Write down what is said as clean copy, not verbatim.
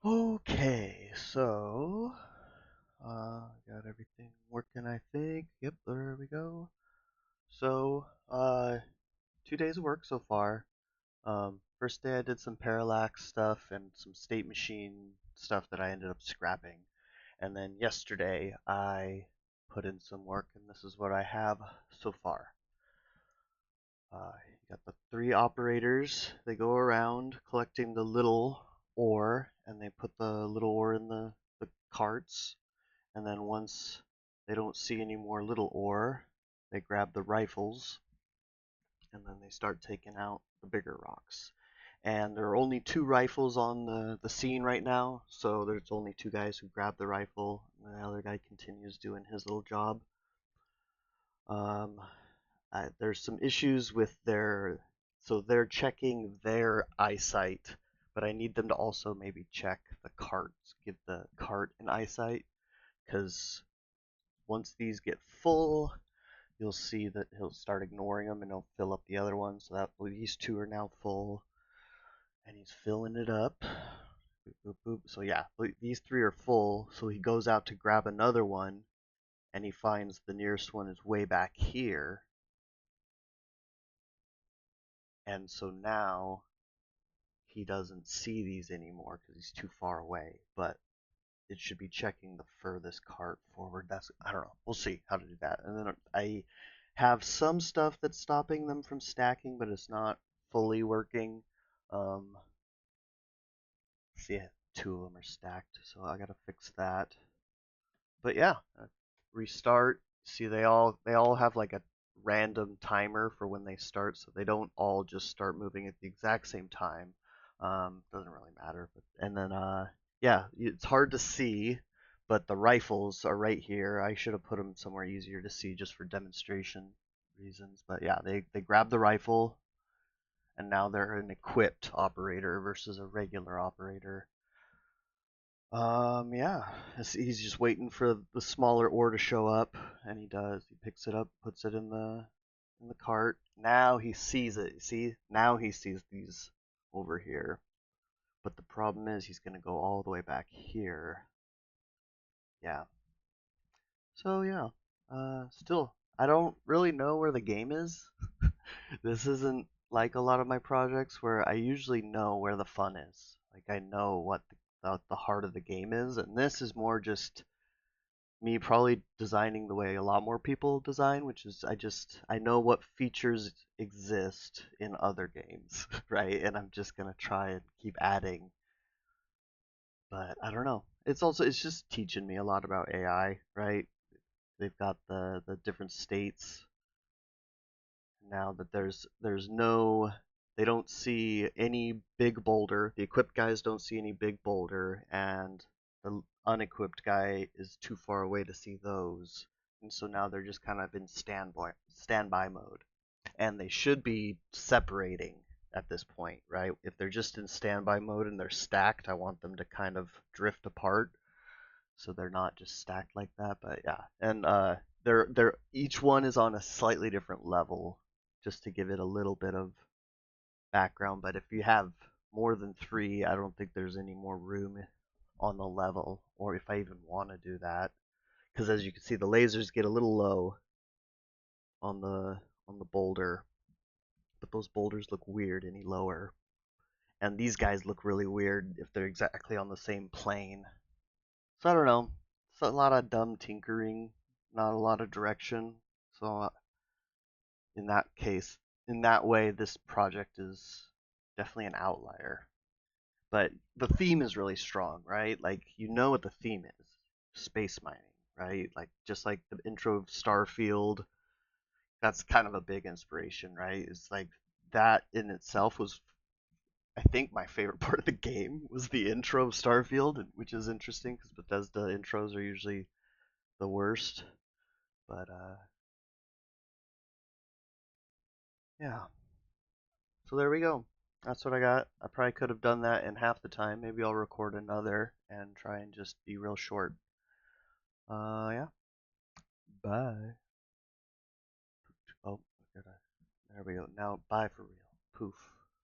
Okay, so got everything working, I think. Yep, there we go. So, 2 days of work so far. First day I did some parallax stuff and some state machine stuff that I ended up scrapping. And then yesterday I put in some work, and this is what I have so far. You got the three operators. They go around collecting the little ore, and they put the little ore in the carts. And then once they don't see any more little ore, they grab the rifles, and then they start taking out the bigger rocks. And there are only two rifles on the scene right now, so there's only two guys who grab the rifle, and the other guy continues doing his little job. Um, there's some issues with so they're checking their eyesight, but I need them to also maybe check the carts, give the cart an eyesight, because once these get full, you'll see that he'll start ignoring them and he'll fill up the other ones. So that these two are now full, and he's filling it up. Boop, boop, boop. So yeah, these three are full. So he goes out to grab another one, and he finds the nearest one is way back here. And so now he doesn't see these anymore because he's too far away. But it should be checking the furthest cart forward. I don't know. We'll see how to do that. And then I have some stuff that's stopping them from stacking, but it's not fully working. Um, see, two of them are stacked, so I gotta fix that. But yeah, restart. See, they all have like a random timer for when they start, so they don't all just start moving at the exact same time. Doesn't really matter. And then yeah, it's hard to see, but the rifles are right here. I should have put them somewhere easier to see just for demonstration reasons. But yeah, they grab the rifle, and now they're an equipped operator versus a regular operator. Yeah, he's just waiting for the smaller ore to show up, and he does. He picks it up, puts it in the cart. Now he sees it. See, now he sees these over here. But the problem is he's gonna go all the way back here. Yeah. So yeah. Still, I don't really know where the game is. This isn't like a lot of my projects where I usually know where the fun is. Like I know what the heart of the game is, and this is more just me probably designing the way a lot more people design, which is I know what features exist in other games, right? And I'm just gonna try and keep adding. But I don't know. It's just teaching me a lot about AI, right? They've got the different states now that there's no they don't see any big boulder. The equipped guys don't see any big boulder, and the unequipped guy is too far away to see those. And so now they're just kind of in standby mode. And they should be separating at this point, right? If they're just in standby mode and they're stacked, I want them to kind of drift apart so they're not just stacked like that. But yeah, and they're each one is on a slightly different level, just to give it a little bit of background. But if you have more than three, I don't think there's any more room on the level, or if I even want to do that, because as you can see, the lasers get a little low on the boulder, but those boulders look weird any lower, and these guys look really weird if they're exactly on the same plane. So I don't know. It's a lot of dumb tinkering, not a lot of direction. So in that case, in that way, this project is definitely an outlier. But the theme is really strong, right? Like you know what the theme is: space mining, right? Like just like the intro of Starfield, that's kind of a big inspiration, right? It's like that in itself was, I think, my favorite part of the game was the intro of Starfield, which is interesting because Bethesda intros are usually the worst. But yeah. So there we go. That's what I got. I probably could have done that in half the time. Maybe I'll record another and try and just be real short. Yeah. Bye. Oh, there we go. Now, bye for real. Poof.